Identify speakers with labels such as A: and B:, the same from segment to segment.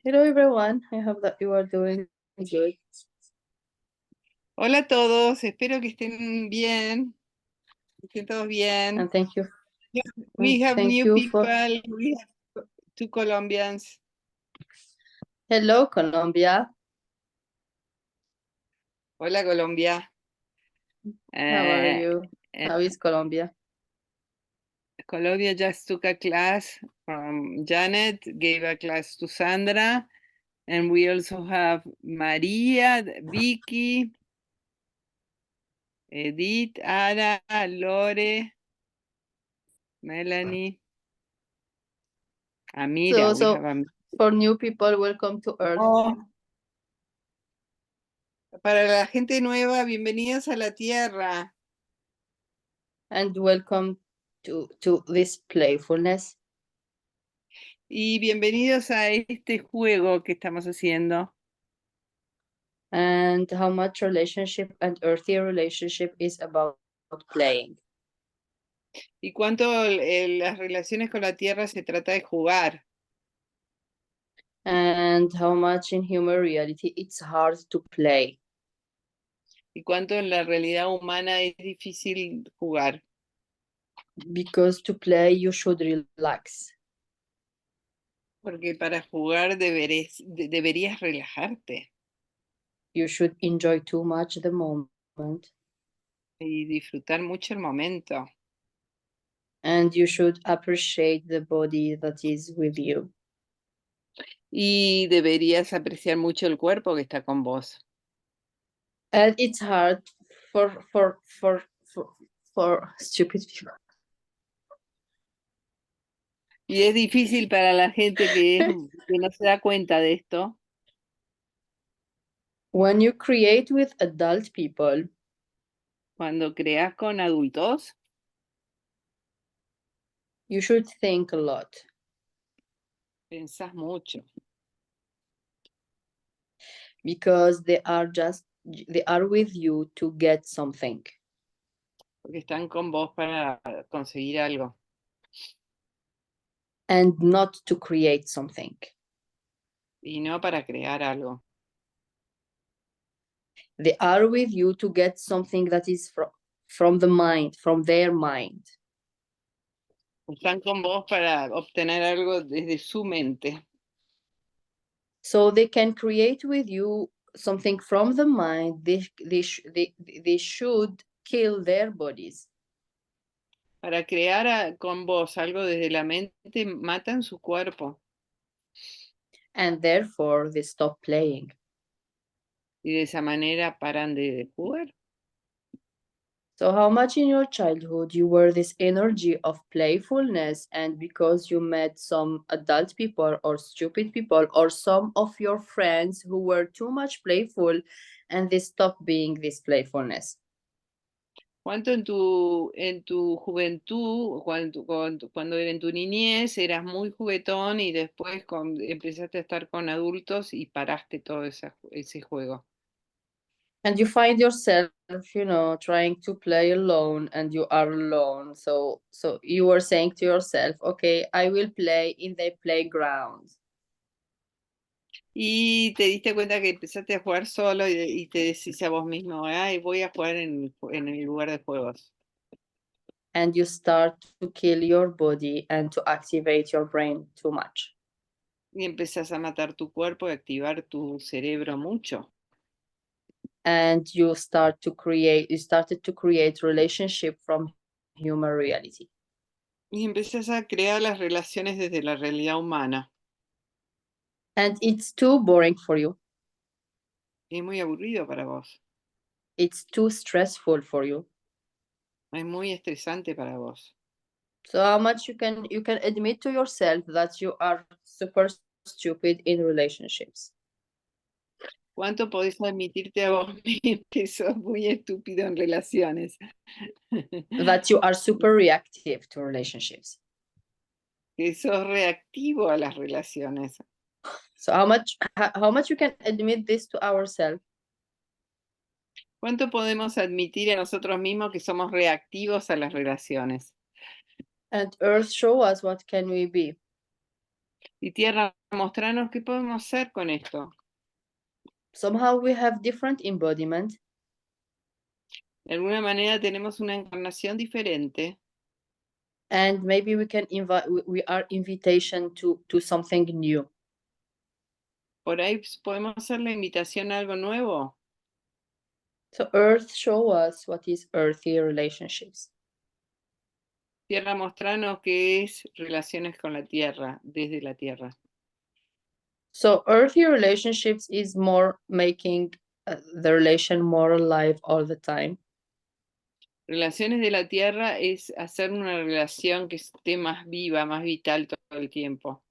A: Hello everyone, I hope that you are doing good.
B: Hola a todos, espero que estén bien, que estén todos bien.
A: And thank you
B: We have
A: thank
B: new
A: you
B: people,
A: for
B: we have two Colombians.
A: Hello Colombia.
B: Hola Colombia.
A: How are
B: Uh,
A: you?
B: uh,
A: How is Colombia?
B: Colombia just took a class from Janet, gave a class to Sandra, and we also have Maria, Vicky, Edith, Ada, Lore, Melanie, Amira. We
A: So
B: have Amira.
A: for new people, welcome to Earth
B: Para la gente nueva, bienvenidos a la Tierra.
A: and welcome to this playfulness.
B: Y bienvenidos a este juego que estamos haciendo.
A: And how much relationship and earthy relationship is about playing.
B: Y cuánto las relaciones con la tierra se trata de jugar.
A: And how much in human reality it's hard to play.
B: Y cuánto en la realidad humana es difícil jugar.
A: Because to play you should relax.
B: Porque para jugar deberías relajarte
A: You should enjoy too much the moment.
B: y disfrutar mucho el momento.
A: And you should appreciate the body that is with you.
B: Y deberías apreciar mucho el cuerpo que está con vos.
A: And it's hard for stupid people.
B: Y es difícil para la gente que no se da cuenta de esto.
A: When you create with adult people,
B: Cuando creas con adultos,
A: you should think a lot.
B: pensás mucho.
A: Because they are with you to get something.
B: Porque están con vos para conseguir algo.
A: And not to create something.
B: Y no para crear algo.
A: They are with you to get something that is from the mind, from their mind.
B: Están con vos para obtener algo desde su mente.
A: So they can create with you something from the mind. They should kill their bodies.
B: Para crear con vos algo desde la mente, matan su cuerpo.
A: And therefore they stop playing.
B: Y de esa manera paran de jugar.
A: So how much in your childhood you were this energy of playfulness, and because you met some adult people or stupid people or some of your friends who were too much playful and they stopped being this playfulness.
B: ¿Cuánto en tu juventud, cuando era en tu niñez, eras muy juguetón y después empezaste a estar con adultos y paraste todo ese juego?
A: And you find yourself, trying to play alone and you are alone. So you were saying to yourself, okay, I will play in the playground.
B: Y te diste cuenta que empezaste a jugar solo y te decís a vos mismo, ay, voy a jugar en el lugar de juegos.
A: And you start to kill your body and to activate your brain too much.
B: Y empezás a matar tu cuerpo y activar tu cerebro mucho.
A: And you started to create relationship from human reality.
B: Y empezás a crear las relaciones desde la realidad humana.
A: And it's too boring for you.
B: Y es muy aburrido para vos.
A: It's too stressful for you.
B: Es muy estresante para vos.
A: So how much you can admit to yourself that you are super stupid in relationships.
B: ¿Cuánto podés admitirte a vos mismo que sos muy estúpido en relaciones?
A: That you are super reactive to relationships.
B: Que sos reactivo a las relaciones.
A: So how much you can admit this to ourselves.
B: ¿Cuánto podemos admitir a nosotros mismos que somos reactivos a las relaciones?
A: And Earth show us what can we be.
B: Y tierra, mostranos qué podemos hacer con esto.
A: Somehow we have different embodiment,
B: De alguna manera tenemos una encarnación diferente.
A: and maybe we can invite we are invitation to something new.
B: Por ahí podemos hacer la invitación a algo nuevo.
A: So Earth show us what is earthy relationships.
B: Tierra, mostranos qué es relaciones con la tierra, desde la tierra.
A: So earthy relationships is more making the relation more alive all the time.
B: Relaciones de la tierra es hacer una relación que esté más viva, más vital todo el tiempo.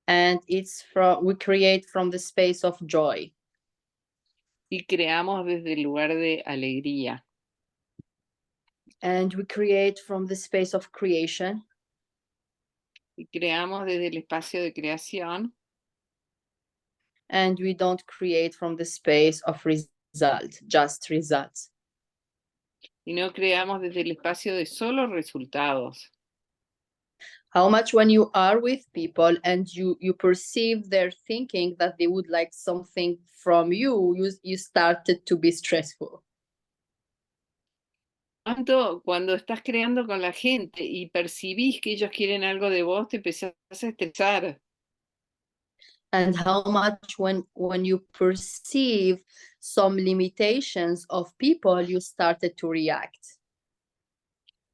A: And it's from we create from the space of joy.
B: Y creamos desde el lugar de alegría.
A: And we create from the space of creation.
B: Y creamos desde el espacio de creación.
A: And we don't create from the space of result, just results.
B: Y no creamos desde el espacio de solo resultados.
A: How much when you are with people and you perceive their thinking that they would like something from you started to be stressful.
B: ¿Cuánto cuando estás creando con la gente y percibís que ellos quieren algo de vos, te empezás a estresar?
A: And how much when you perceive some limitations of people you started to react.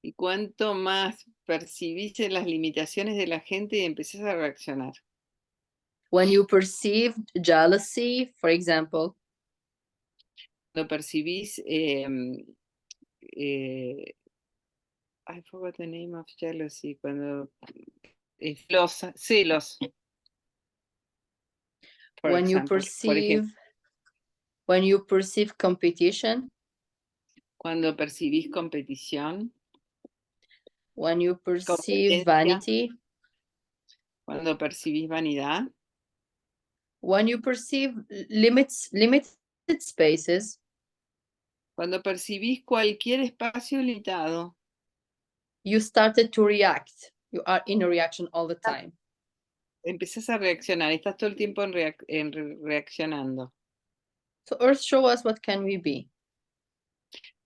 B: Y cuánto más percibís las limitaciones de la gente y empezás a reaccionar.
A: When you perceived jealousy, for example,
B: Cuando percibís, I forgot the name of jealousy, cuando celos, for
A: when you
B: example, por ejemplo,
A: perceive when you perceive competition,
B: cuando percibís competición,
A: when you perceive
B: competencia,
A: vanity,
B: cuando percibís vanidad,
A: when you perceive limited spaces,
B: cuando percibís cualquier espacio limitado,
A: you started to react. You are in a reaction all the time.
B: empezás a reaccionar, estás todo el tiempo reaccionando.
A: So Earth show us what can we be.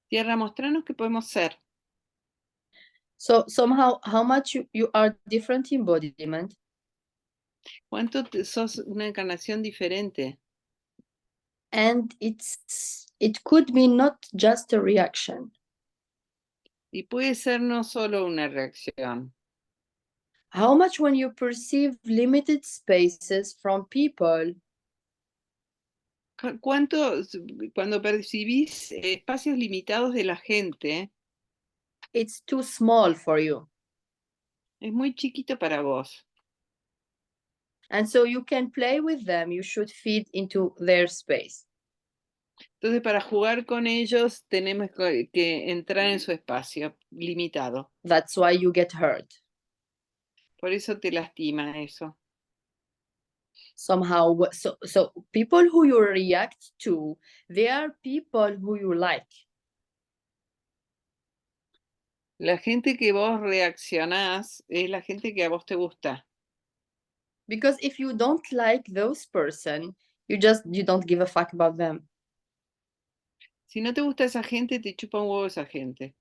B: Tierra, mostranos qué podemos ser.
A: So somehow how much you are different embodiment,
B: ¿Cuánto sos una encarnación diferente?
A: and it could be not just a reaction.
B: Y puede ser no solo una reacción.
A: How much when you perceive limited spaces from people,
B: ¿Cuánto cuando percibís espacios limitados de la gente,
A: it's too small for you.
B: es muy chiquito para vos?
A: And so you can play with them, you should feed into their space.
B: Entonces, para jugar con ellos, tenemos que entrar en su espacio limitado.
A: That's why you get hurt.
B: Por eso te lastima eso.
A: Somehow, so people who you react to, they are people who you like.
B: La gente que vos reaccionás es la gente que a vos te gusta.
A: Because if you don't like those person, you don't give a fuck about them.
B: Si no te gusta esa gente, te chupa un huevo esa gente.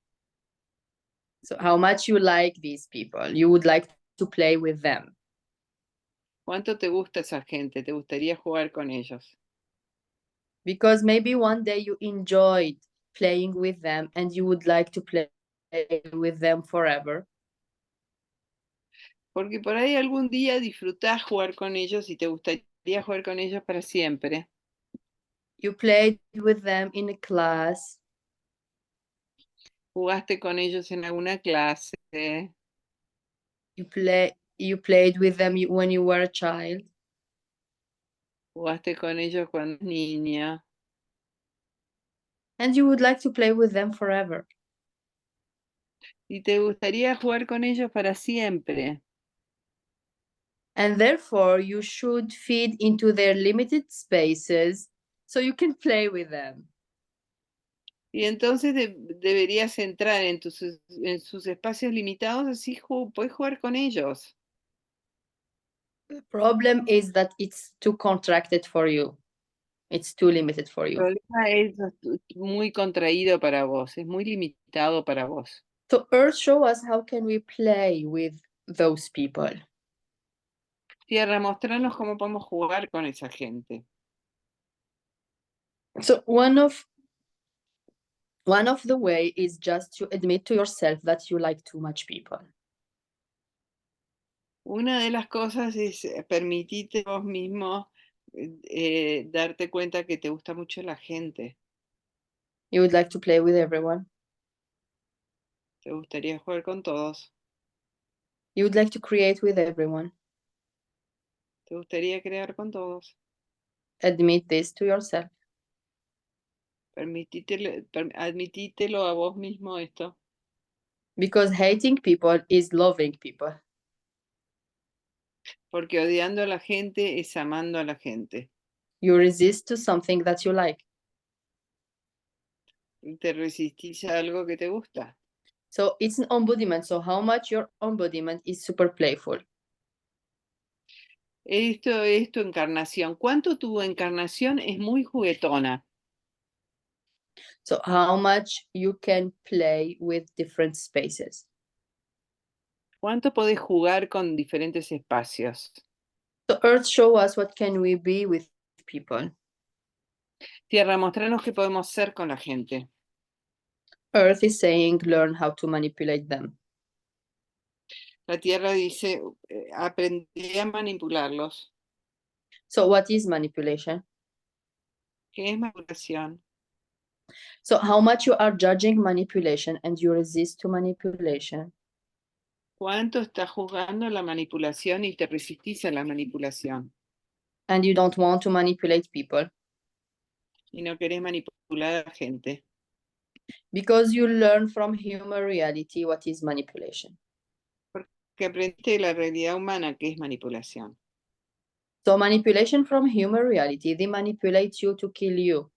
A: So how much you like these people, you would like to play with them.
B: ¿Cuánto te gusta esa gente? ¿Te gustaría jugar con ellos?
A: Because maybe one day you enjoyed playing with them and you would like to play with them forever.
B: Porque por ahí algún día disfrutás jugar con ellos y te gustaría jugar con ellos para siempre.
A: You played with them in a class.
B: Jugaste con ellos en alguna clase.
A: You played with them when you were a child.
B: Jugaste con ellos cuando eras niña.
A: And you would like to play with them forever.
B: Y te gustaría jugar con ellos para siempre.
A: And therefore, you should feed into their limited spaces so you can play with them.
B: Y entonces deberías entrar en sus, espacios limitados, así puedes jugar con ellos.
A: The problem is that it's too contracted for you. It's too limited for
B: El
A: you.
B: problema es muy contraído para vos, es muy limitado para vos.
A: So Earth show us how can we play with those people.
B: Tierra, mostrarnos cómo podemos jugar con esa gente.
A: So one of the way is just to admit to yourself that you like too much people.
B: Una de las cosas es permitirte vos mismo darte cuenta que te gusta mucho la gente.
A: You would like to play with everyone.
B: Te gustaría jugar con todos.
A: You would like to create with everyone.
B: Te gustaría crear con todos.
A: Admit this to yourself.
B: Admitítelo a vos mismo esto.
A: Because hating people is loving people.
B: Porque odiando a la gente es amando a la gente.
A: You resist to something that you like.
B: Te resistís a algo que te gusta.
A: So it's an embodiment. So how much your embodiment is super playful.
B: Esto es tu encarnación. ¿Cuánto tu encarnación es muy juguetona?
A: So how much you can play with different spaces.
B: ¿Cuánto podés jugar con diferentes espacios?
A: So Earth show us what can we be with people.
B: Tierra, mostrarnos qué podemos ser con la gente.
A: Earth is saying learn how to manipulate them.
B: La Tierra dice, aprendí a manipularlos.
A: So what is manipulation?
B: ¿Qué es manipulación?
A: So how much you are judging manipulation and you resist to manipulation.
B: ¿Cuánto estás juzgando la manipulación y te resistís a la manipulación?
A: And you don't want to manipulate people.
B: Y no querés manipular a la gente.
A: Because you learn from human reality what is manipulation.
B: Porque aprendiste de la realidad humana que es manipulación.
A: So manipulation from human reality, they manipulate you to kill you.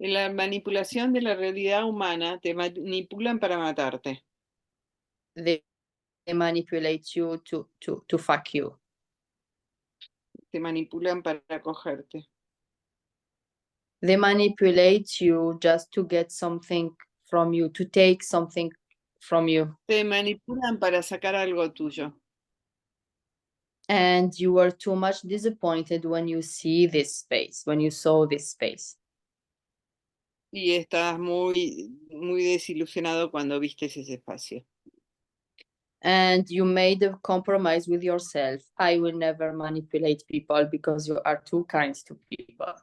B: En la manipulación de la realidad humana te manipulan para matarte.
A: They manipulate you to fuck you.
B: Te manipulan para cogerte.
A: They manipulate you just to get something from you, to take something from you.
B: Te manipulan para sacar algo tuyo.
A: And you were too much disappointed when you see this space, when you saw this space.
B: Y estás muy, muy desilusionado cuando viste ese espacio.
A: And you made a compromise with yourself. I will never manipulate people because you are too kind to people.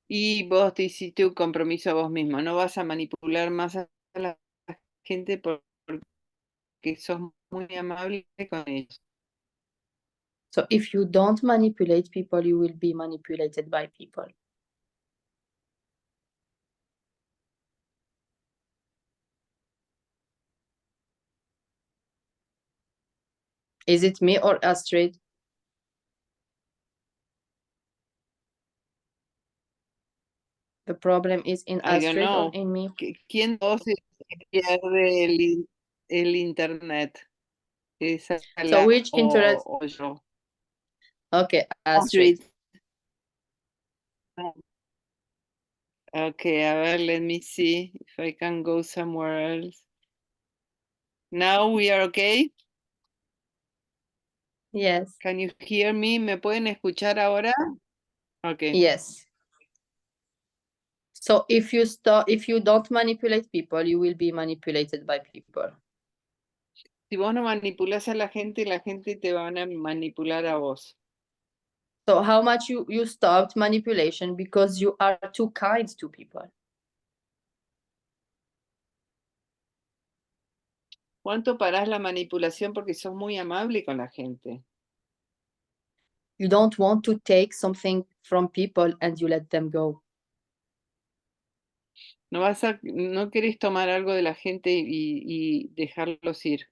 B: Y vos te hiciste un compromiso a vos mismo. No vas a manipular más a la gente porque sos muy amable con ellos.
A: So if you don't manipulate people, you will be manipulated by people. Is it me or Astrid? The problem is in
B: I don't
A: Astrid or
B: know.
A: in me?
B: ¿Quién de vos pierde el internet? ¿Es
A: So
B: Ala
A: which internet?
B: o yo?
A: Okay, Astrid.
B: Astrid. Okay, a ver, let me see if I can go somewhere else. Now we are okay.
A: Yes.
B: Can you hear me? ¿Me pueden escuchar ahora? Okay.
A: Yes. So if you don't manipulate people, you will be manipulated by people.
B: Si vos no manipulas a la gente te van a manipular a vos.
A: So how much you stopped manipulation because you are too kind to people.
B: ¿Cuánto parás la manipulación porque sos muy amable con la gente?
A: You don't want to take something from people and you let them go.
B: No querés tomar algo de la gente y dejarlos ir.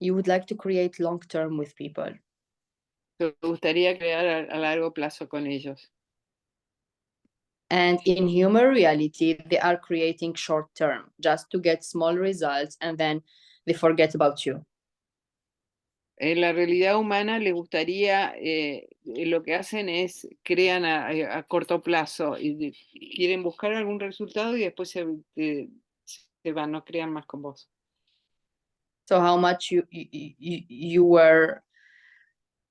A: You would like to create long term with people.
B: Te gustaría crear a largo plazo con ellos.
A: And in human reality, they are creating short term just to get small results and then they forget about you.
B: En la realidad humana les gustaría, lo que hacen es crean a corto plazo y quieren buscar algún resultado y después se van, no crean más con vos.
A: So how much you were,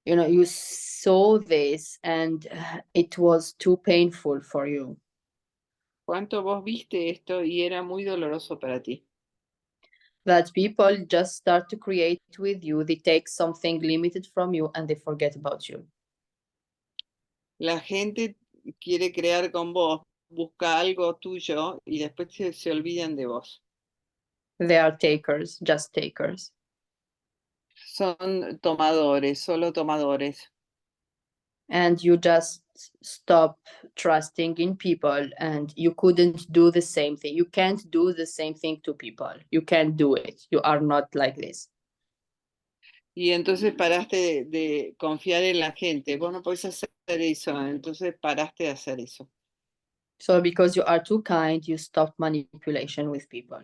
A: you saw this and it was too painful for you.
B: ¿Cuánto vos viste esto y era muy doloroso para ti?
A: That people just start to create with you, they take something limited from you and they forget about you.
B: La gente quiere crear con vos, busca algo tuyo y después se olvidan de vos.
A: They are takers, just takers.
B: Son tomadores, solo tomadores.
A: And you just stop trusting in people and you couldn't do the same thing. You can't do the same thing to people. You can't do it. You are not like this.
B: Y entonces paraste de confiar en la gente. Vos no podés hacer eso, entonces paraste de hacer eso.
A: So because you are too kind, you stop manipulation with people.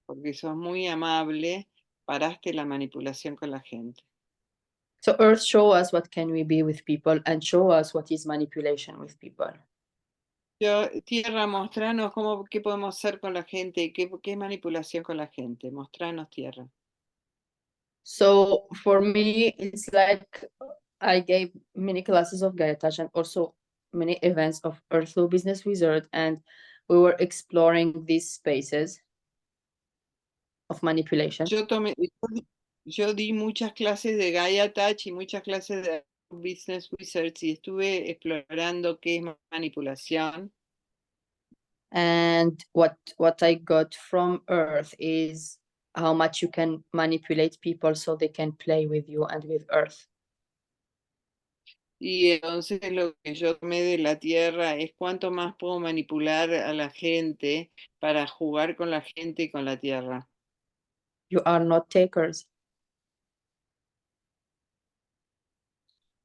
B: Porque sos muy amable, paraste la manipulación con la gente.
A: So Earth, show us what can we be with people and show us what is manipulation with people.
B: Tierra, mostranos qué podemos hacer con la gente, qué es manipulación con la gente. Mostranos, Tierra.
A: So for me, it's like I gave many classes of Gaia Touch and also many events of Earth Flow Business Wizard, and we were exploring these spaces of manipulation.
B: Yo di muchas clases de Gaia Touch y muchas clases de Business Research y estuve explorando qué es manipulación.
A: And what I got from Earth is how much you can manipulate people so they can play with you and with Earth.
B: Y entonces lo que yo tomé de la Tierra es cuánto más puedo manipular a la gente para jugar con la gente y con la Tierra.
A: You are not takers.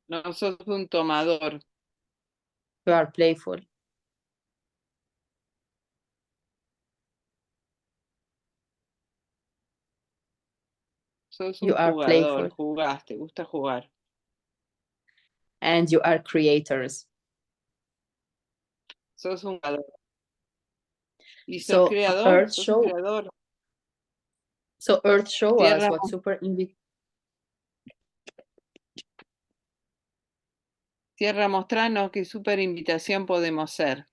B: No sos un tomador,
A: You are playful.
B: sos
A: You
B: un
A: are
B: jugador,
A: playful.
B: jugás, te gusta jugar.
A: And you are creators.
B: Sos un jugador. Y
A: So Earth
B: sos un
A: show
B: creador.
A: so Earth show us
B: Tierra,
A: what
B: Tierra, mostranos qué super invitación podemos ser.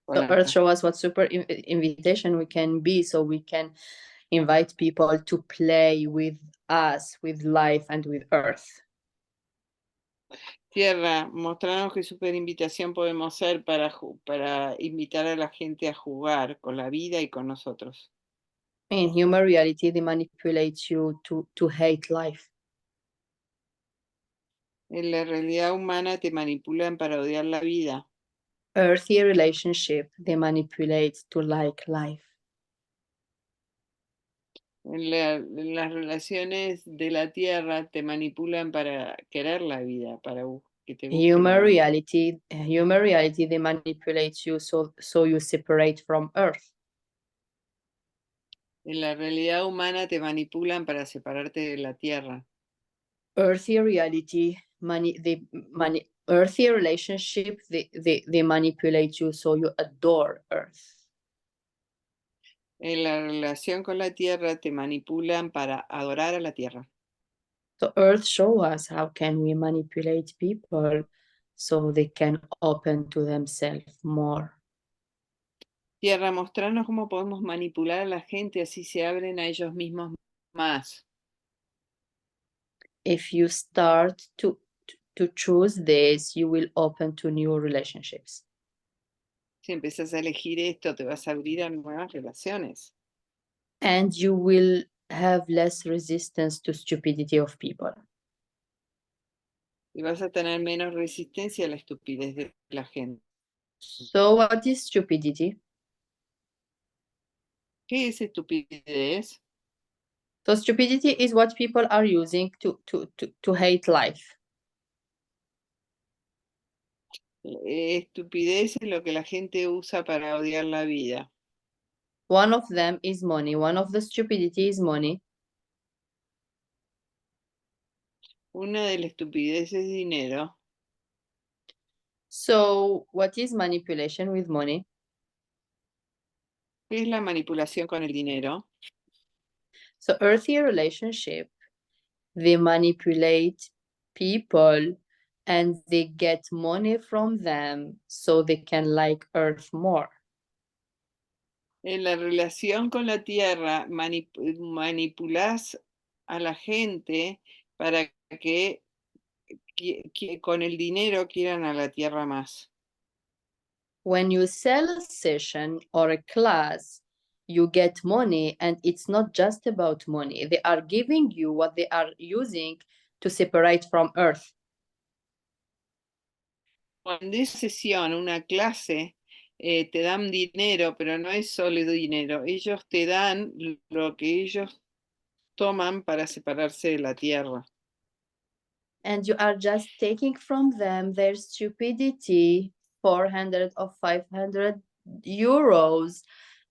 A: so Earth show us what super invitation we can be, so we can invite people to play with us, with life and with Earth.
B: Tierra, mostranos qué super invitación podemos ser para invitar a la gente a jugar con la vida y con nosotros.
A: In human reality, they manipulate you to hate life.
B: En la realidad humana te manipulan para odiar la vida.
A: Earthy relationship, they manipulate to like life.
B: En las relaciones de la tierra te manipulan para querer la vida, para que te guste la vida.
A: Human reality, they manipulate you so you separate from Earth.
B: En la realidad humana te manipulan para separarte de la tierra.
A: Earthy reality, earthy relationship, they manipulate you so you adore Earth.
B: En la relación con la tierra te manipulan para adorar a la tierra.
A: So Earth show us how can we manipulate people so they can open to themselves more.
B: Tierra, mostrarnos cómo podemos manipular a la gente así se abren a ellos mismos más.
A: If you start to choose this, you will open to new relationships.
B: Si empezás a elegir esto, te vas a abrir a nuevas relaciones.
A: And you will have less resistance to stupidity of people.
B: Y vas a tener menos resistencia a la estupidez de la gente.
A: So what is stupidity?
B: ¿Qué es estupidez?
A: So stupidity is what people are using to hate life.
B: Estupidez es lo que la gente usa para odiar la vida.
A: One of them is money. One of the stupidity is money.
B: Una de las estupideces es dinero.
A: So, what is manipulation with money?
B: ¿Qué es la manipulación con el dinero?
A: So, earthy relationship, they manipulate people and they get money from them so they can like earth more.
B: En la relación con la tierra, manipulas a la gente para que, con el dinero quieran a la tierra más.
A: When you sell a session or a class, you get money, and it's not just about money. They are giving you what they are using to separate from earth.
B: Cuando es sesión, una clase, te dan dinero, pero no es solo dinero. Ellos te dan lo que ellos toman para separarse de la tierra.
A: And you are just taking from them their stupidity, 400 or 500 euros,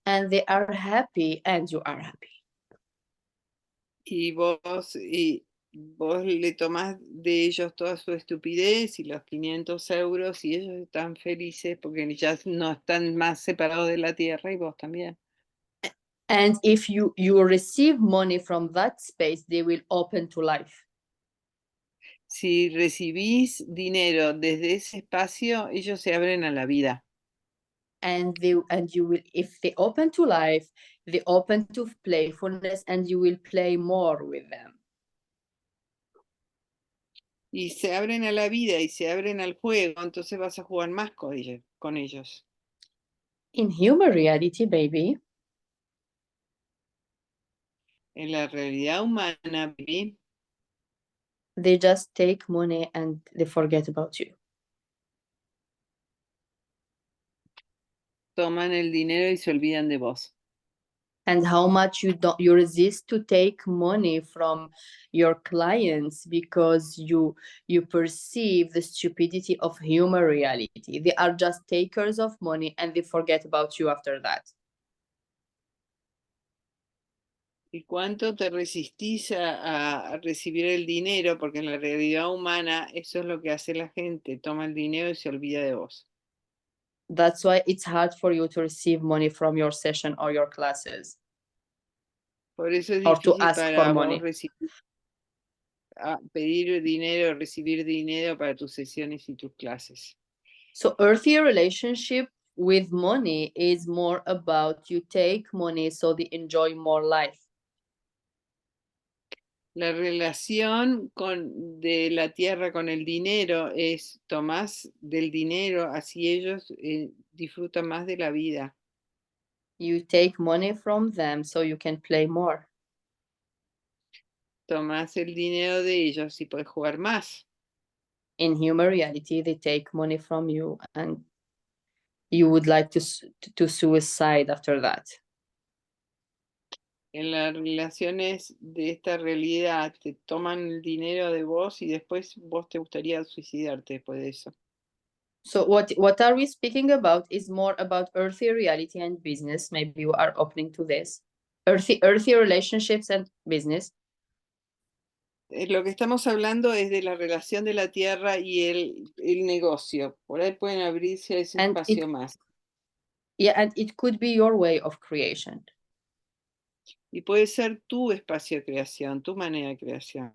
A: and they are happy, and you are happy.
B: Y vos le tomás de ellos toda su estupidez y los 500 euros y ellos están felices porque ya no están más separados de la tierra y vos también.
A: And if you receive money from that space, they will open to life.
B: Si recibís dinero desde ese espacio, ellos se abren a la vida.
A: And you will, if they open to life, they open to playfulness, and you will play more with them.
B: Y se abren a la vida y se abren al juego, entonces vas a jugar más con ellos.
A: In human reality, baby,
B: En la realidad humana, baby,
A: they just take money and they forget about you.
B: toman el dinero y se olvidan de vos.
A: And how much you resist to take money from your clients because you perceive the stupidity of human reality. They are just takers of money and they forget about you after that.
B: ¿Y cuánto te resistís a recibir el dinero? Porque en la realidad humana eso es lo que hace la gente, toma el dinero y se olvida de vos.
A: That's why it's hard for you to receive money from your session or your classes,
B: Por eso es
A: or to
B: difícil
A: ask for
B: para vos
A: money.
B: pedir dinero, recibir dinero para tus sesiones y tus clases.
A: So earthy relationship with money is more about you take money so they enjoy more life.
B: La relación de la tierra con el dinero es tomás del dinero, así ellos disfrutan más de la vida.
A: You take money from them so you can play more.
B: Tomás el dinero de ellos y puedes jugar más.
A: In human reality, they take money from you and you would like to suicide after that.
B: En las relaciones de esta realidad te toman el dinero de vos y después vos te gustaría suicidarte después de eso.
A: So what are we speaking about is more about earthy reality and business. Maybe you are opening to this. Earthy relationships and business.
B: Lo que estamos hablando es de la relación de la tierra y el negocio. Por ahí pueden abrirse a ese
A: And
B: espacio más.
A: and it could be your way of creation.
B: Y puede ser tu espacio de creación, tu manera de creación.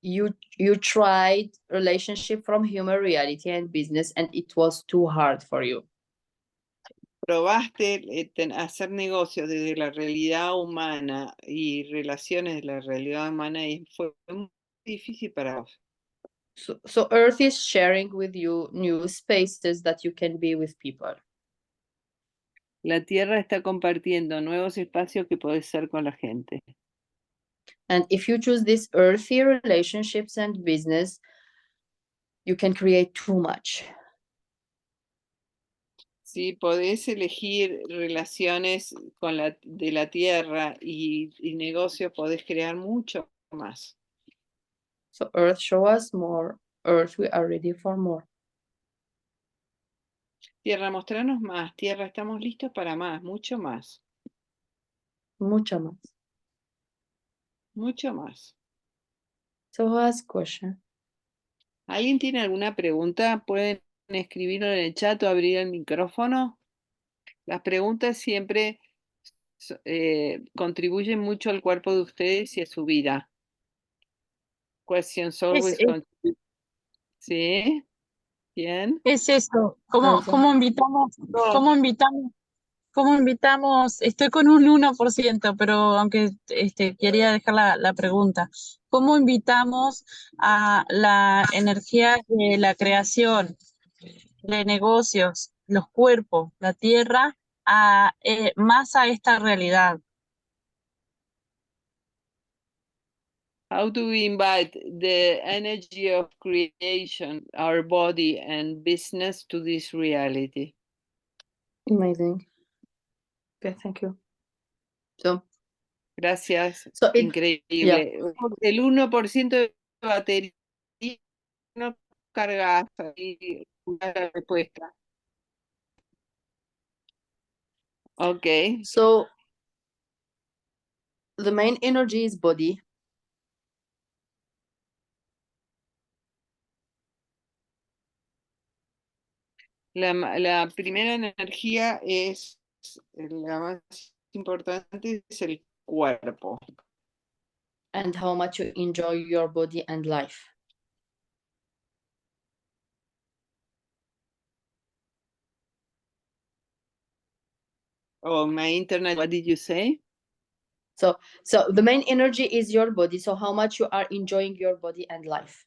A: You tried relationship from human reality and business and it was too hard for you.
B: Probaste hacer negocios desde la realidad humana y relaciones de la realidad humana y fue muy difícil para vos.
A: So earth is sharing with you new spaces that you can be with people.
B: La tierra está compartiendo nuevos espacios que podés ser con la gente.
A: And if you choose these earthy relationships and business, you can create too much.
B: Si podés elegir relaciones de la tierra y negocios, podés crear mucho más.
A: So earth show us more. Earth, we are ready for more.
B: Tierra, mostranos más. Tierra, estamos listos para más, mucho más,
A: mucho más.
B: mucho más.
A: So ask question.
B: ¿Alguien tiene alguna pregunta? ¿Pueden escribirlo en el chat o abrir el micrófono? Las preguntas siempre contribuyen mucho al cuerpo de ustedes y a su vida. Questions
C: Es,
B: always
C: es,
B: contribute. ¿Sí? ¿Bien?
C: es eso.
A: Answer.
C: ¿Cómo invitamos?
B: Oh,
C: ¿Cómo invitamos? ¿Cómo invitamos? Estoy con un 1%, pero aunque quería dejar la pregunta. ¿Cómo invitamos a la energía de la creación, de negocios, los cuerpos, la tierra, más a esta realidad?
B: how do we invite the energy of creation, our body and business to this reality?
A: Amazing. Okay, thank you. So,
B: Gracias,
A: so it, yeah.
B: increíble. El 1% de batería no cargas ahí la respuesta. Ok,
A: So the main energy is body,
B: la primera energía es, la más importante es el cuerpo.
A: and how much you enjoy your body and life.
B: Oh, my internet, what did you say?
A: So the main energy is your body. So how much you are enjoying your body and life.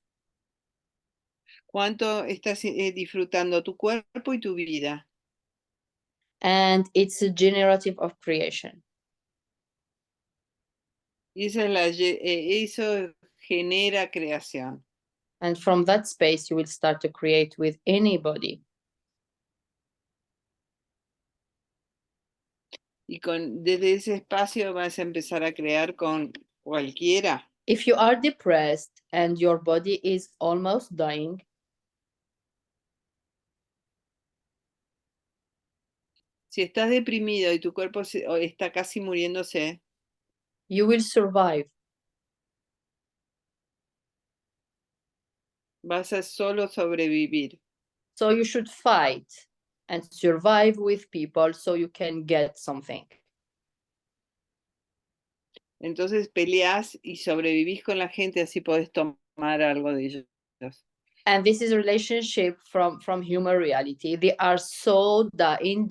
B: ¿Cuánto estás disfrutando tu cuerpo y tu vida?
A: And it's a generative of creation.
B: Y esa es eso genera creación.
A: And from that space, you will start to create with anybody.
B: Y desde ese espacio vas a empezar a crear con cualquiera.
A: If you are depressed and your body is almost dying,
B: Si estás deprimido y tu cuerpo está casi muriéndose,
A: you will survive.
B: vas a solo sobrevivir.
A: So you should fight and survive with people so you can get something.
B: Entonces peleas y sobrevivís con la gente, así podés tomar algo de ellos.
A: And this is a relationship from human reality. They are so dying.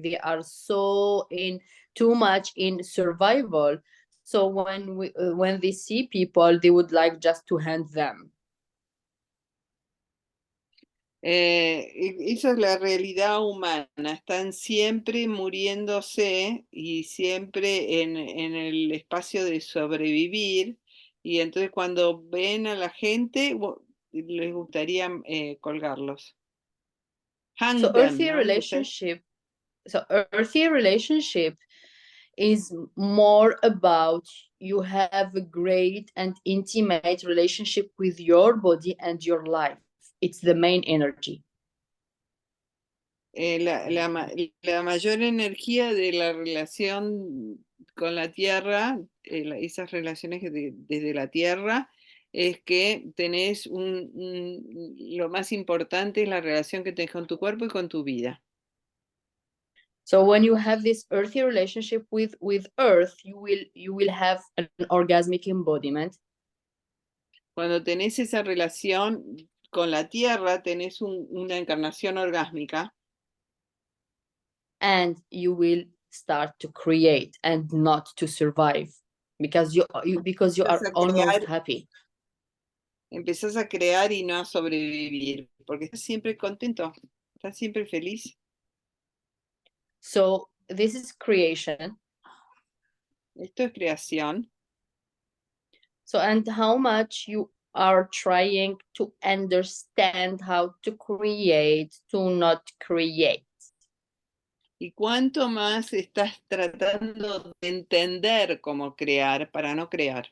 A: They are so in too much in survival. So when they see people, they would like just to hand them.
B: Esa es la realidad humana. Están siempre muriéndose y siempre en el espacio de sobrevivir. Y entonces cuando ven a la gente, les gustaría colgarlos.
A: So
B: Hang them,
A: earthy
B: ¿no? You say?
A: relationship. So earthy relationship is more about you have a great and intimate relationship with your body and your life. It's the main energy.
B: La mayor energía de la relación con la tierra, esas relaciones desde la tierra, es que tenés lo más importante es la relación que tenés con tu cuerpo y con tu vida.
A: So when you have this earthy relationship with earth, you will have an orgasmic embodiment,
B: Cuando tenés esa relación con la tierra, tenés una encarnación orgásmica
A: and you will start to create and not to survive because you
B: empezás
A: are
B: a
A: almost
B: crear,
A: happy.
B: empezás a crear y no a sobrevivir, porque estás siempre contento, estás siempre feliz.
A: So this is creation.
B: Esto es creación.
A: So and how much you are trying to understand how to create, to not create.
B: ¿Y cuánto más estás tratando de entender cómo crear para no crear?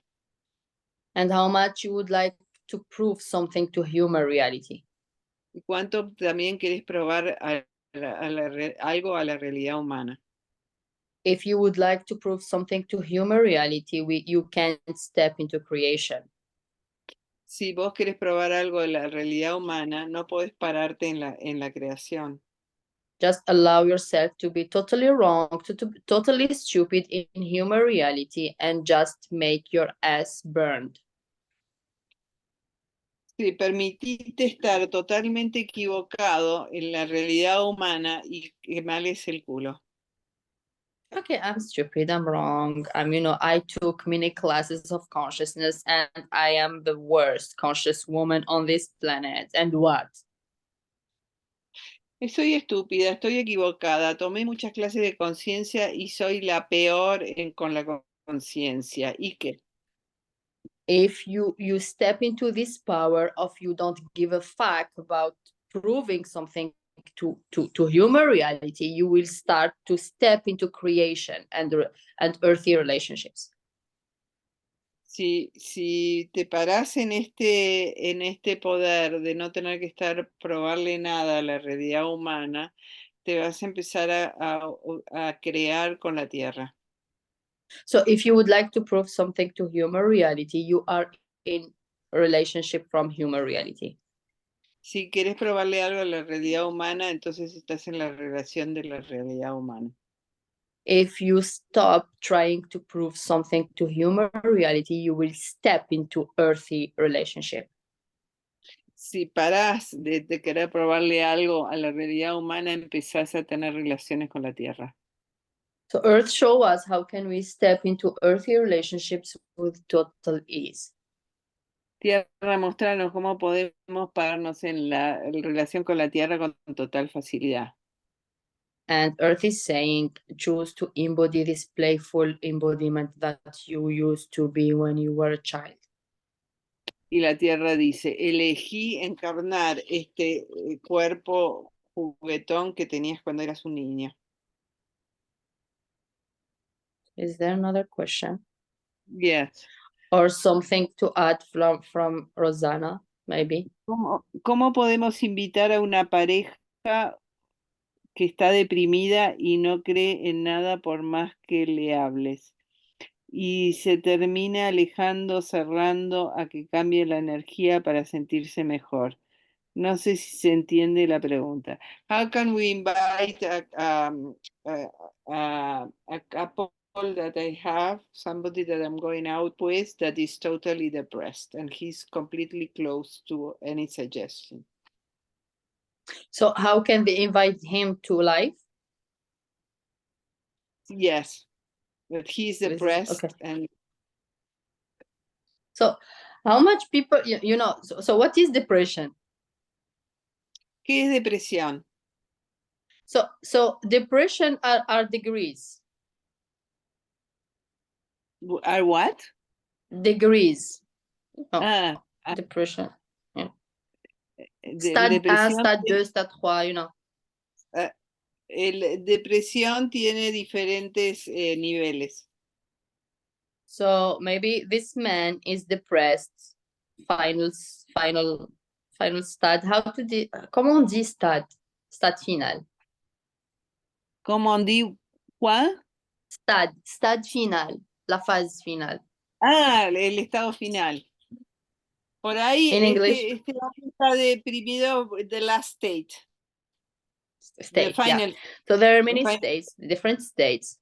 A: And how much you would like to prove something to human reality.
B: ¿Y cuánto también querés probar algo a la realidad humana.
A: If you would like to prove something to human reality, you can't step into creation.
B: Si vos querés probar algo de la realidad humana, no podés pararte en la creación.
A: Just allow yourself to be totally wrong, to be totally stupid in human reality, and just make your ass burned.
B: Sí, permitite estar totalmente equivocado en la realidad humana y que males el culo.
A: Okay, I'm stupid, I'm wrong. I took many classes of consciousness and I am the worst conscious woman on this planet. And what?
B: Soy estúpida, estoy equivocada, tomé muchas clases de conciencia y soy la peor con la conciencia. ¿Y qué?
A: If you step into this power of you don't give a fuck about proving something to human reality, you will start to step into creation and earthy relationships.
B: Si te parás en este poder de no tener que estar probarle nada a la realidad humana, te vas a empezar a crear con la tierra.
A: So if you would like to prove something to human reality, you are in a relationship from human reality.
B: Si quieres probarle algo a la realidad humana, entonces estás en la relación de la realidad humana.
A: If you stop trying to prove something to human reality, you will step into earthy relationship.
B: Si parás de querer probarle algo a la realidad humana, empezás a tener relaciones con la tierra.
A: So Earth show us how can we step into earthy relationships with total ease.
B: Tierra, mostrarnos cómo podemos pararnos en la relación con la tierra con total facilidad.
A: And Earth is saying, choose to embody this playful embodiment that you used to be when you were a child.
B: Y la tierra dice, elegí encarnar este cuerpo juguetón que tenías cuando eras un niño.
A: Is there another question?
B: Yes.
A: Or something to add from Rosanna, maybe?
B: ¿Cómo podemos invitar a una pareja que está deprimida y no cree en nada por más que le hables? Y se termina alejando, cerrando a que cambie la energía para sentirse mejor. No sé si se entiende la pregunta. How can we invite a couple that I have, somebody that I'm going out with that is totally depressed and he's completely closed to any suggestion?
A: So how can they invite him to life?
B: Yes, that he's depressed.
A: Okay.
B: And
A: So how much people, so what is depression?
B: ¿qué es depresión?
A: So depression are degrees.
B: Are what?
A: Degrees.
B: Ah,
A: Depression. Yeah. Stade 1, stade 2, stade 3,
B: Depresión tiene diferentes niveles.
A: So maybe this man is depressed. Final stade. Comment on dit stade? Stade final.
B: ¿Cómo on dit quoi?
A: Stade final. La phase finale.
B: Ah, el estado final. Por ahí,
A: In English?
B: este hombre está deprimido, the last state.
A: State,
B: final.
A: yeah. So there are many states, different states.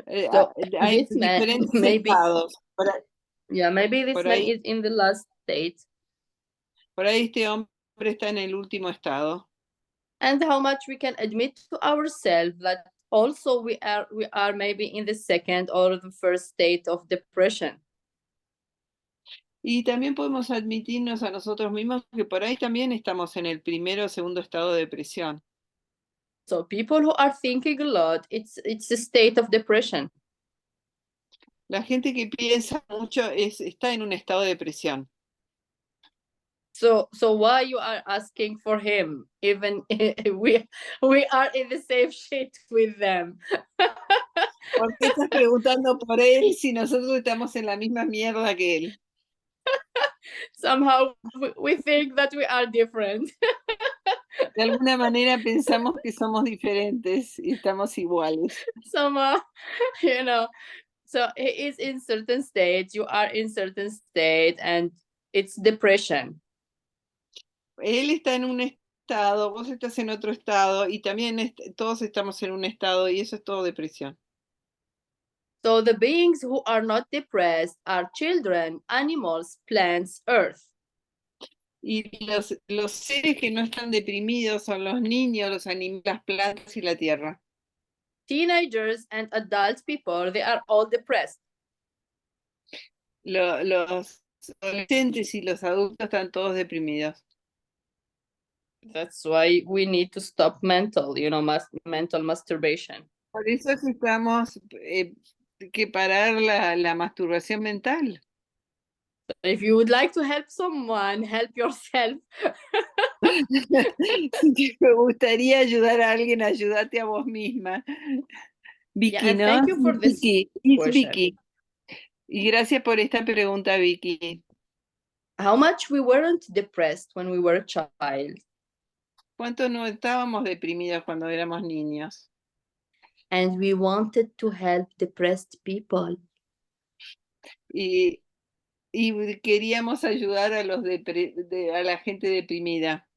A: So
B: Hay
A: this man,
B: diferentes
A: maybe,
B: estados.
A: maybe this
B: por
A: man
B: ahí,
A: is in the last state.
B: Por ahí este hombre está en el último estado.
A: And how much we can admit to ourselves that also we are maybe in the second or the first state of depression.
B: Y también podemos admitirnos a nosotros mismos que por ahí también estamos en el primero o segundo estado de depresión.
A: So people who are thinking a lot, it's a state of depression.
B: La gente que piensa mucho está en un estado de depresión.
A: So why you are asking for him, even we are in the same shit with them?
B: ¿Por qué estás preguntando por él si nosotros estamos en la misma mierda que él?
A: Somehow we think that we are different.
B: De alguna manera pensamos que somos diferentes y estamos iguales.
A: Somehow, you know. So he is in certain state, you are in certain state, and it's depression.
B: Él está en un estado, vos estás en otro estado y también todos estamos en un estado y eso es todo depresión.
A: So the beings who are not depressed are children, animals, plants, earth.
B: Y los seres que no están deprimidos son los niños, los animales, las plantas y la tierra.
A: Teenagers and adult people, they are all depressed.
B: Los adolescentes y los adultos están todos deprimidos.
A: That's why we need to stop mental, mental masturbation.
B: Por eso necesitamos que parar la masturbación mental.
A: If you would like to help someone, help yourself.
B: Si te gustaría ayudar a alguien, ayúdate a vos misma. Vicky,
A: Yeah, and
B: ¿no?
A: thank you for this
B: Vicky, it's
A: question.
B: Vicky. Y gracias por esta pregunta, Vicky.
A: How much we weren't depressed when we were a child,
B: ¿Cuánto no estábamos deprimidos cuando éramos niños?
A: and we wanted to help depressed people.
B: Y queríamos ayudar a a la gente deprimida.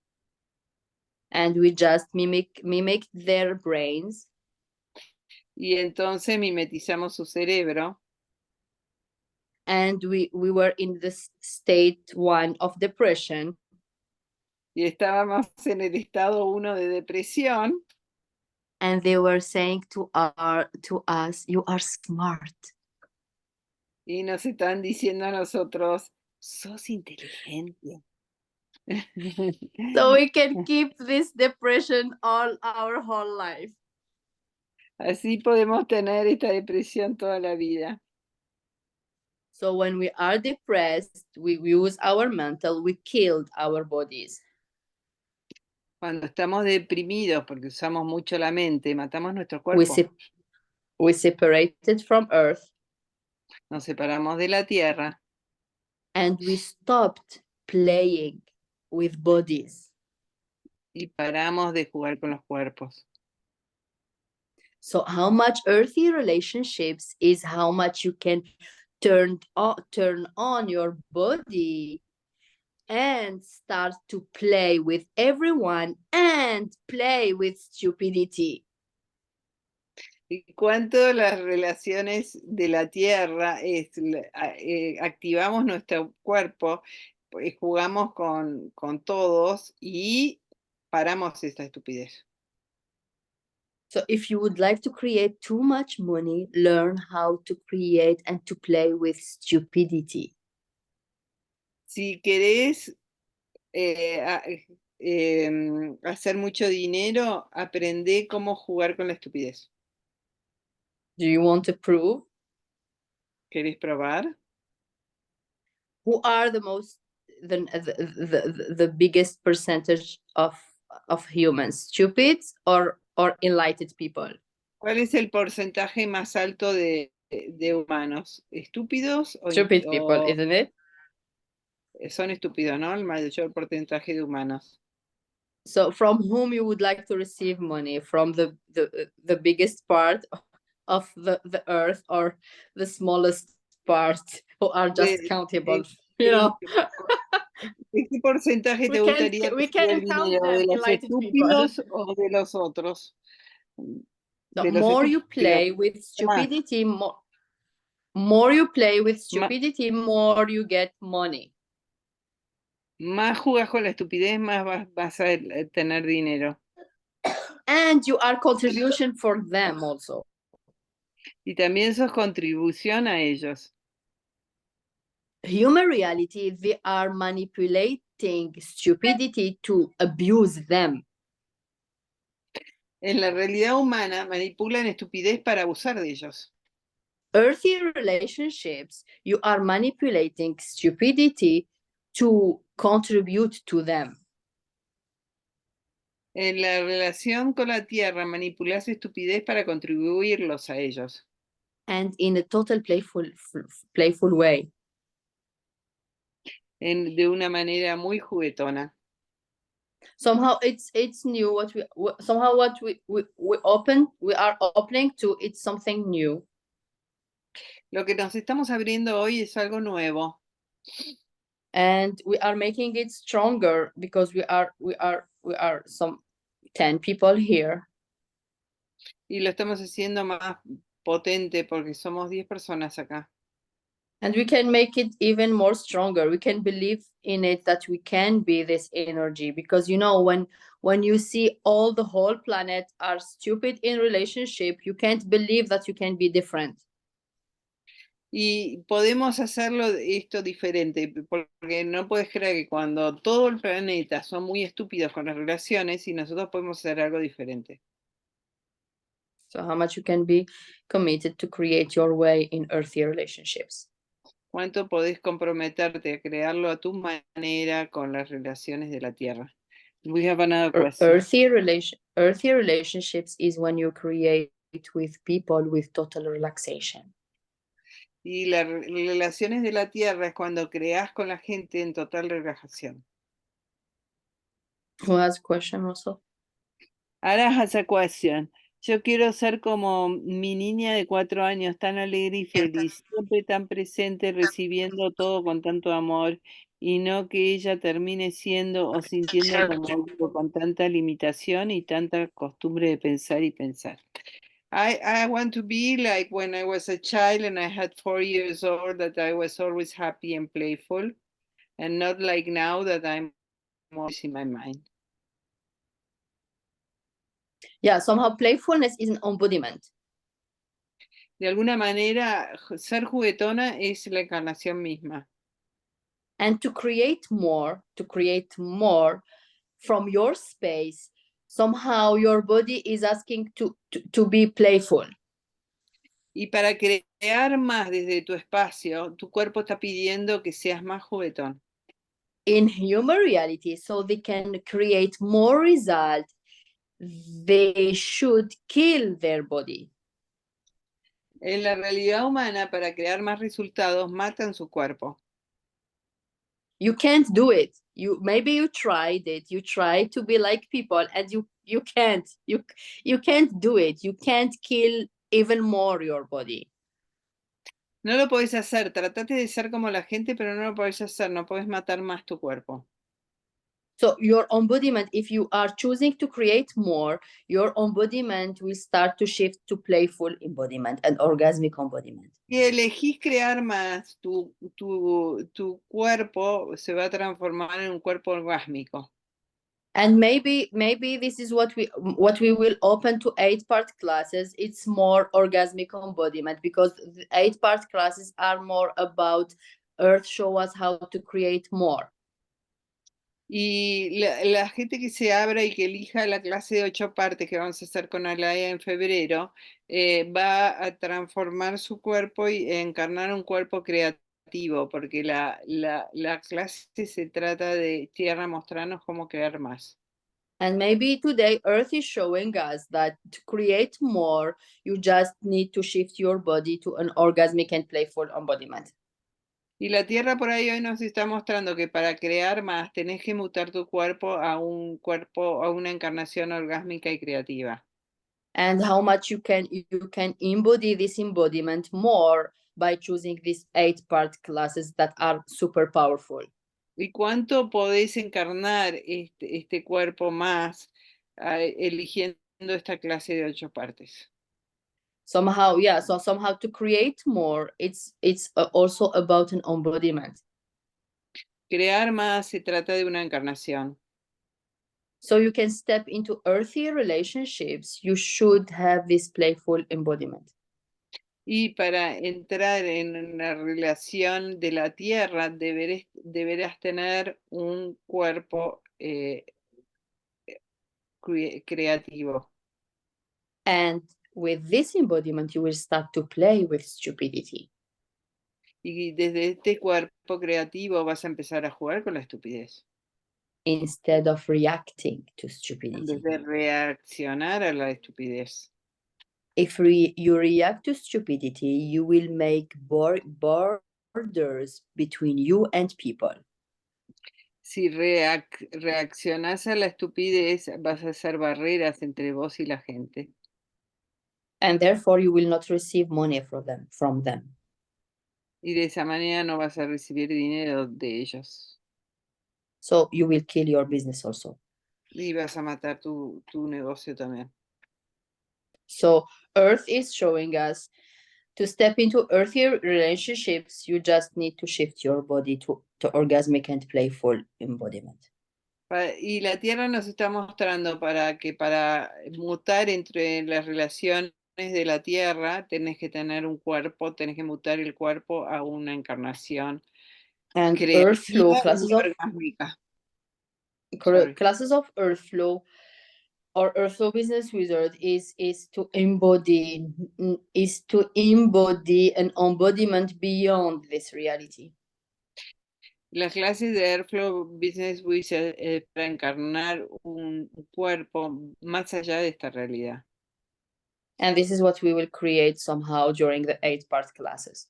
A: And we just mimicked their brains,
B: Y entonces mimetizamos su cerebro
A: and we were in this state 1 of depression,
B: y estábamos en el estado 1 de depresión.
A: and they were saying to us, you are smart.
B: Y nos están diciendo a nosotros, sos inteligente.
A: So we can keep this depression all our whole life.
B: Así podemos tener esta depresión toda la vida.
A: So when we are depressed, we use our mental, we killed our bodies.
B: Cuando estamos deprimidos porque usamos mucho la mente, matamos nuestro
A: We,
B: cuerpo.
A: we separated from earth,
B: Nos separamos de la tierra
A: and we stopped playing with bodies.
B: y paramos de jugar con los cuerpos.
A: So how much earthy relationships is how much you can turn on your body and start to play with everyone and play with stupidity.
B: Y cuánto las relaciones de la tierra activamos nuestro cuerpo, jugamos con todos y paramos esta estupidez.
A: So if you would like to create too much money, learn how to create and to play with stupidity.
B: Si querés hacer mucho dinero, aprende cómo jugar con la estupidez.
A: Do you want to prove?
B: ¿Querés probar?
A: Who are the biggest percentage of humans, stupid or enlightened people?
B: ¿Cuál es el porcentaje más alto de humanos? ¿Estúpidos
A: Stupid people, isn't it?
B: Son estúpidos, ¿no? El mayor porcentaje de humanos.
A: So from whom you would like to receive money? From the biggest part of the earth or the smallest part who are just countable?
B: ¿De qué porcentaje te gustaría
A: we
B: recibir
A: can count
B: dinero?
A: them,
B: ¿De los
A: enlightened
B: estúpidos o de los otros?
A: The more you play with stupidity, more you play with stupidity, more you get money.
B: Más jugas con la estupidez, más vas a tener dinero.
A: And you are contribution for them also.
B: Y también sos contribución a ellos.
A: Human reality, they are manipulating stupidity to abuse them.
B: En la realidad humana manipulan estupidez para abusar de ellos.
A: Earthy relationships, you are manipulating stupidity to contribute to them.
B: En la relación con la tierra manipulas estupidez para contribuirlos a ellos.
A: And in a total playful way.
B: De una manera muy juguetona.
A: Somehow it's new. What we are opening to, it's something new.
B: Lo que nos estamos abriendo hoy es algo nuevo.
A: And we are making it stronger because we are some 10 people here.
B: Y lo estamos haciendo más potente porque somos 10 personas acá.
A: And we can make it even more stronger. We can believe in it that we can be this energy, because when you see all the whole planet are stupid in relationship, you can't believe that you can be different.
B: Y podemos hacerlo esto diferente, porque no puedes creer que cuando todo el planeta son muy estúpidos con las relaciones y nosotros podemos hacer algo diferente.
A: So how much you can be committed to create your way in earthy relationships.
B: ¿Cuánto podés comprometerte a crearlo a tu manera con las relaciones de la Tierra? We have another question.
A: Earthy relationships is when you create with people with total relaxation.
B: Y las relaciones de la Tierra es cuando creas con la gente en total relajación.
A: Who has a question also?
B: Ara has a question. Yo quiero ser como mi niña de 4 años, tan alegre y feliz, siempre tan presente, recibiendo todo con tanto amor, y no que ella termine siendo o sintiendo como yo, con tanta limitación y tanta costumbre de pensar y pensar. I want to be like when I was a child and I had 4 years old, that I was always happy and playful, and not like now that I'm always in my mind.
A: Yeah, somehow playfulness is an embodiment.
B: De alguna manera, ser juguetona es la encarnación misma.
A: And to create more from your space, somehow your body is asking to be playful.
B: Y para crear más desde tu espacio, tu cuerpo está pidiendo que seas más juguetón.
A: In human reality, so they can create more result, they should kill their body.
B: En la realidad humana, para crear más resultados, matan su cuerpo.
A: You can't do it. Maybe you tried it. You try to be like people, and you can't. You can't do it. You can't kill even more your body.
B: No lo podés hacer. Tratate de ser como la gente, pero no lo podés hacer. No podés matar más tu cuerpo.
A: So your embodiment, if you are choosing to create more, your embodiment will start to shift to playful embodiment and orgasmic embodiment.
B: Si elegís crear más, tu cuerpo se va a transformar en un cuerpo orgásmico.
A: And maybe this is what we will open to 8-part classes. It's more orgasmic embodiment, because the 8-part classes are more about Earth show us how to create more.
B: Y la gente que se abra y que elija la clase de 8 partes que vamos a hacer con Alaya en febrero, va a transformar su cuerpo y encarnar un cuerpo creativo, porque la clase se trata de Tierra mostrarnos cómo crear más.
A: And maybe today Earth is showing us that to create more, you just need to shift your body to an orgasmic and playful embodiment.
B: Y la Tierra por ahí hoy nos está mostrando que para crear más tenés que mutar tu cuerpo, a una encarnación orgásmica y creativa.
A: And how much you can embody this embodiment more by choosing these 8-part classes that are super powerful.
B: ¿Y cuánto podés encarnar este cuerpo más eligiendo esta clase de 8 partes?
A: Somehow, yeah, so somehow to create more, it's also about an embodiment.
B: Crear más se trata de una encarnación.
A: So you can step into earthy relationships, you should have this playful embodiment.
B: Y para entrar en una relación de la tierra, deberás tener un cuerpo creativo.
A: And with this embodiment, you will start to play with stupidity.
B: Y desde este cuerpo creativo vas a empezar a jugar con la estupidez,
A: Instead of reacting to
B: en
A: stupidity.
B: vez de reaccionar a la estupidez.
A: If you react to stupidity, you will make borders between you and people.
B: Si reaccionás a la estupidez, vas a hacer barreras entre vos y la gente.
A: And therefore you will not receive money from them.
B: Y de esa manera no vas a recibir dinero de ellos.
A: So you will kill your business also.
B: Y vas a matar tu negocio también.
A: So Earth is showing us to step into earthy relationships, you just need to shift your body to orgasmic and playful embodiment.
B: Y la Tierra nos está mostrando que para mutar entre las relaciones de la Tierra, tenés que tener un cuerpo, tenés que mutar el cuerpo a una encarnación
A: And Earth flow
B: creativa y orgásmica.
A: classes of Earth flow or Earth flow business wizard is to embody an embodiment beyond this reality.
B: Las clases de Airflow Business Wizard es para encarnar un cuerpo más allá de esta realidad.
A: And this is what we will create somehow during the 8-part classes.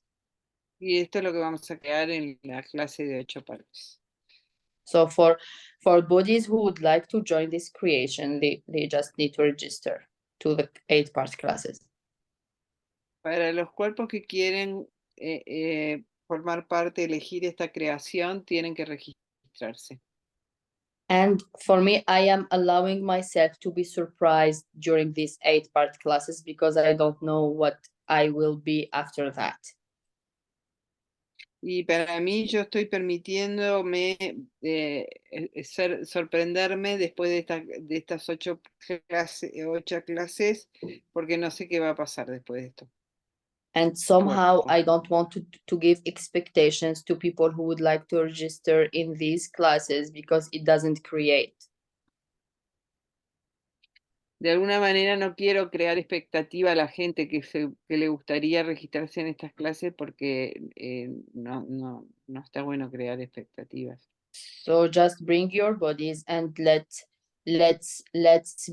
B: Y esto es lo que vamos a crear en la clase de 8 partes.
A: So for bodies who would like to join this creation, they just need to register to the 8-part classes.
B: Para los cuerpos que quieren formar parte, elegir esta creación, tienen que registrarse.
A: And for me, I am allowing myself to be surprised during these 8-part classes because I don't know what I will be after that.
B: Y para mí, yo estoy permitiéndome sorprenderme después de estas 8 clases, porque no sé qué va a pasar después de esto.
A: And somehow I don't want to give expectations to people who would like to register in these classes because it doesn't create.
B: De alguna manera no quiero crear expectativa a la gente que le gustaría registrarse en estas clases porque no está bueno crear expectativas.
A: So just bring your bodies and let's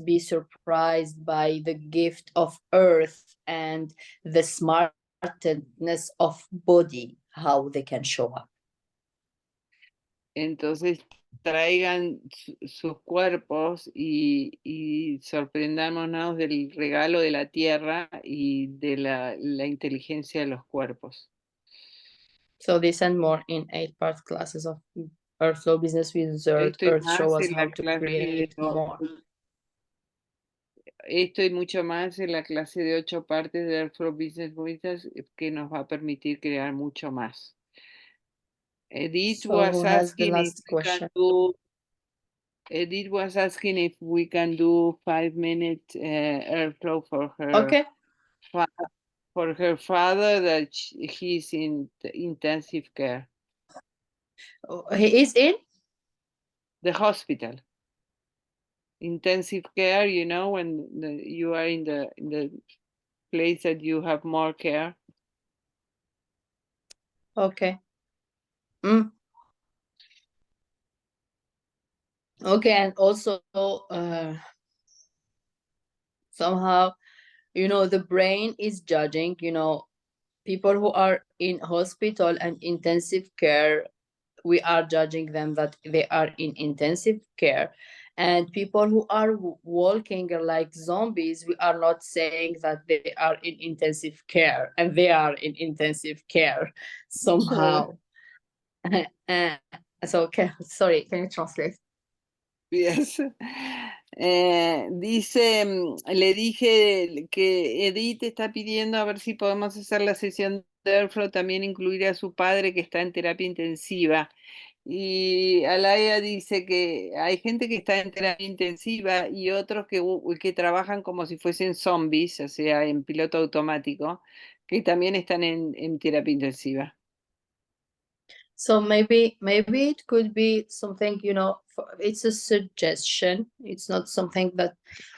A: be surprised by the gift of earth and the smartness of body, how they can show up.
B: Entonces traigan sus cuerpos y sorprendámonos del regalo de la tierra y de la inteligencia de los cuerpos.
A: So this and more in 8-part classes of Earth Flow Business Wizard.
B: Esto y
A: Earth show
B: más
A: us
B: en la
A: how to
B: clase
A: create more.
B: Esto y mucho más en la clase de 8 partes de Afro Business Wizards que nos va a permitir crear mucho más. Edith
A: So
B: was
A: who has the
B: asking if
A: last
B: we can
A: question?
B: do. Edith was asking if we can do 5-minute airflow for her.
A: Okay.
B: For her father that he's in intensive care.
A: He is in?
B: The hospital. Intensive care, you know, when you are in the place that you have more care.
A: Okay. Okay, and also somehow, the brain is judging, people who are in hospital and intensive care, we are judging them that they are in intensive care. And people who are walking like zombies, we are not saying that they are in intensive care, and they are in intensive care somehow. Uh, so, sorry, can you translate?
B: Yes. Dice, le dije que Edith está pidiendo a ver si podemos hacer la sesión de Airflow, también incluir a su padre que está en terapia intensiva. Y Alaya dice que hay gente que está en terapia intensiva y otros que trabajan como si fuesen zombies, o sea, en piloto automático, que también están en terapia intensiva.
A: So maybe it could be something, it's a suggestion. It's not something that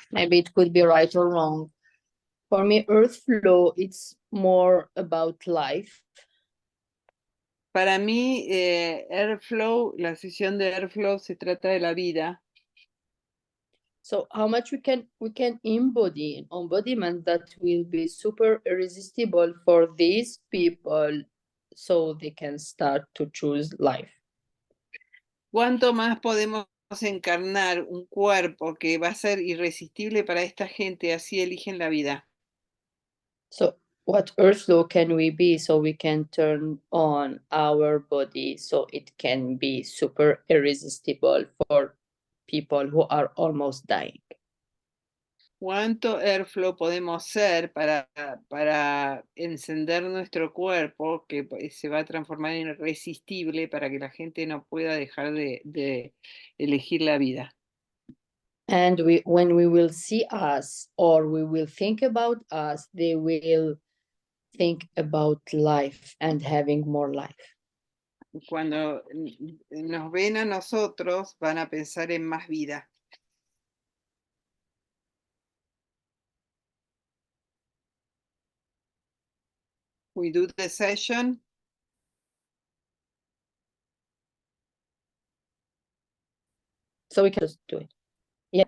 A: maybe it could be right or wrong. For me, Earth Flow, it's more about life.
B: Para mí, Airflow, la sesión de Airflow se trata de la vida.
A: So how much we can embody an embodiment that will be super irresistible for these people so they can start to choose life.
B: ¿Cuánto más podemos encarnar un cuerpo que va a ser irresistible para esta gente? Así eligen la vida.
A: So, what earth law can we be so we can turn on our body so it can be super irresistible for people who are almost dying?
B: ¿Cuánto airflow podemos ser para encender nuestro cuerpo que se va a transformar en irresistible para que la gente no pueda dejar de elegir la vida?
A: And when we will see us or we will think about us, they will think about life and having more life.
B: Cuando nos ven a nosotros, van a pensar en más vida. We do the session.
A: So we can just do it. Yeah.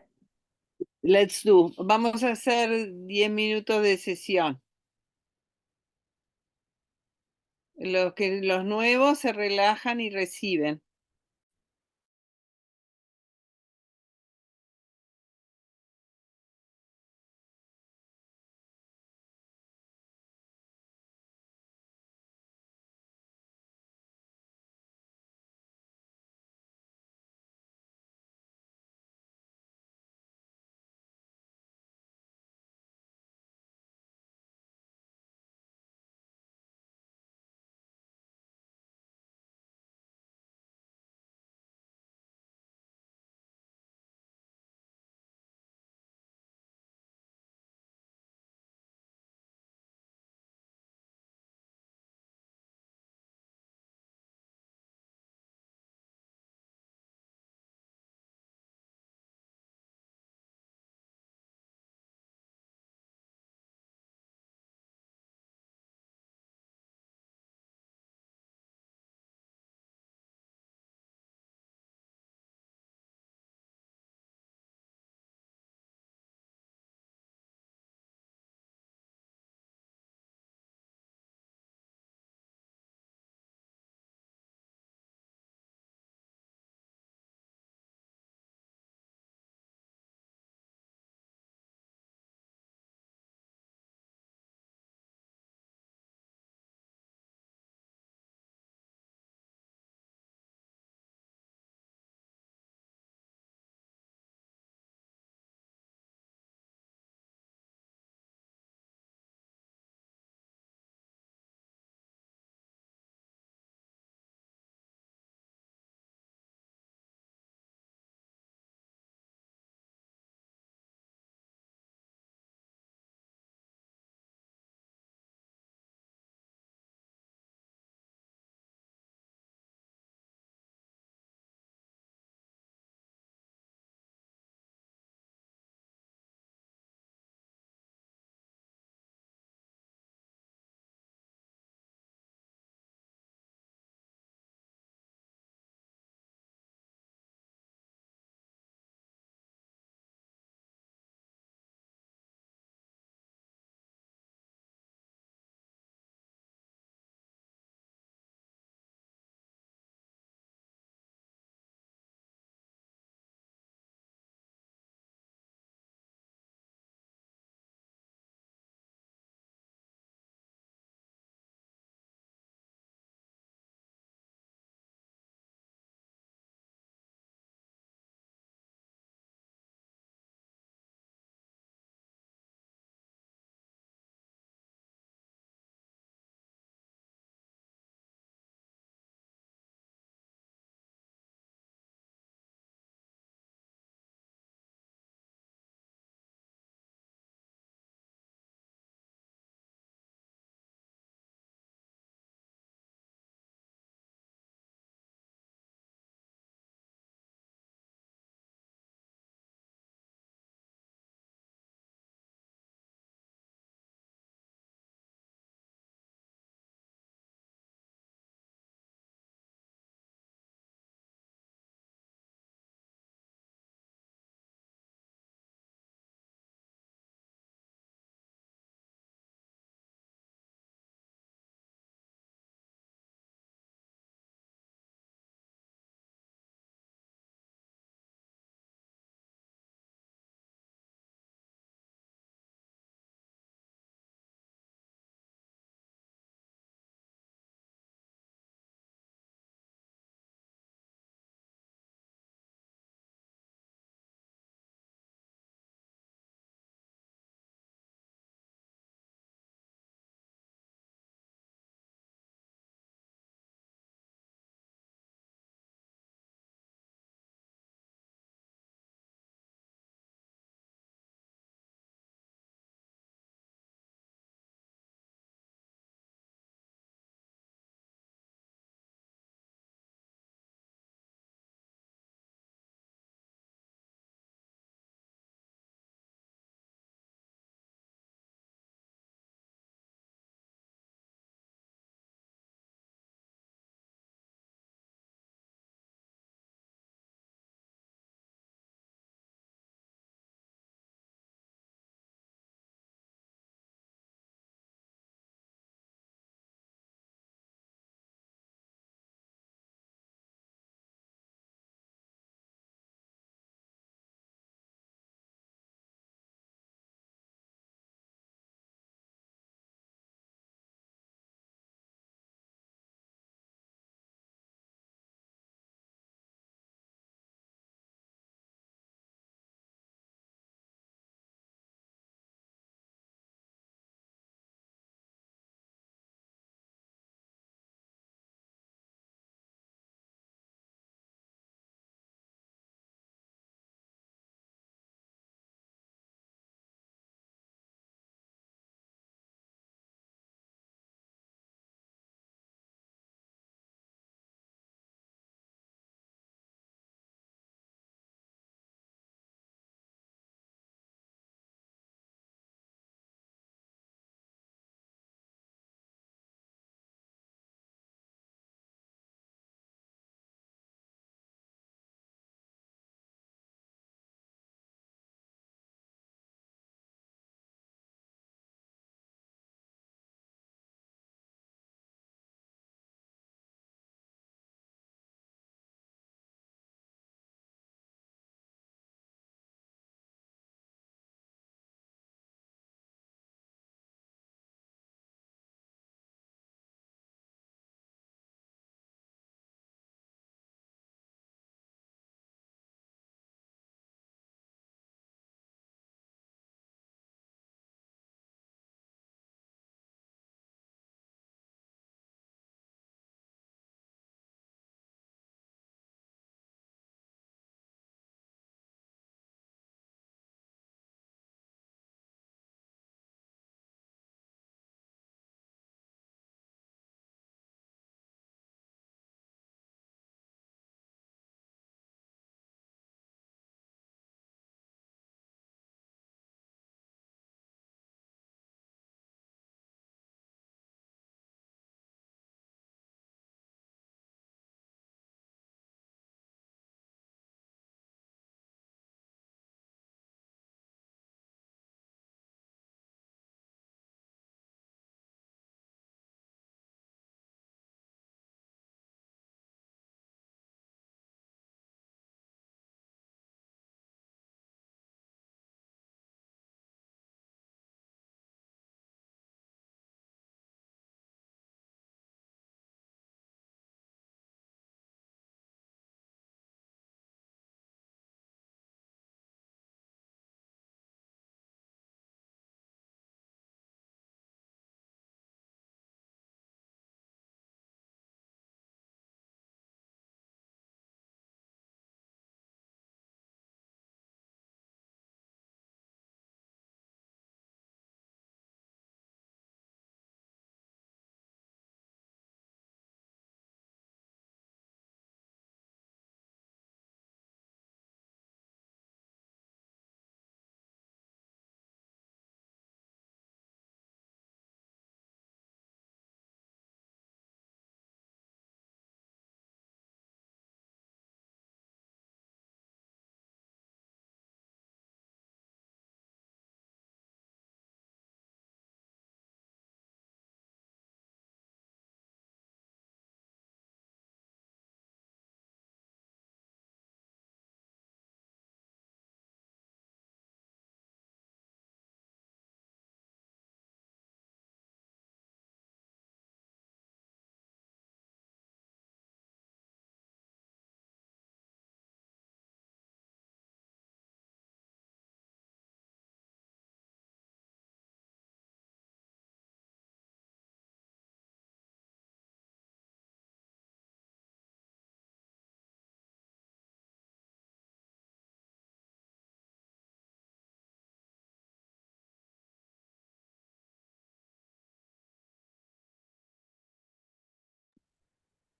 B: Let's do. Vamos a hacer 10 minutos de sesión. Los nuevos se relajan y reciben.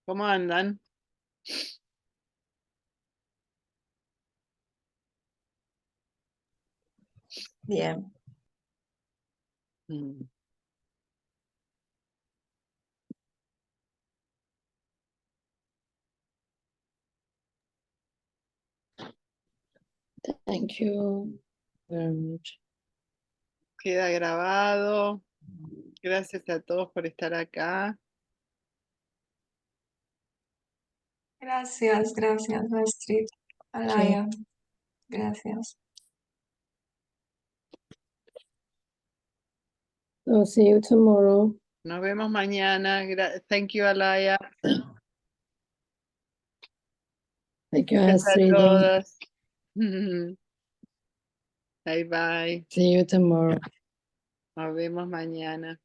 B: ¿Cómo andan?
D: Bien.
B: Mm.
A: Thank you very much.
B: Queda grabado. Gracias a todos por estar acá.
D: Gracias, Astrid. Alaya, gracias.
A: So see you tomorrow.
B: Nos vemos mañana. Thank you, Alaya.
A: Thank you,
B: Gracias a
A: Astrid.
B: todas. Bye bye.
A: See you tomorrow.
B: Nos vemos mañana.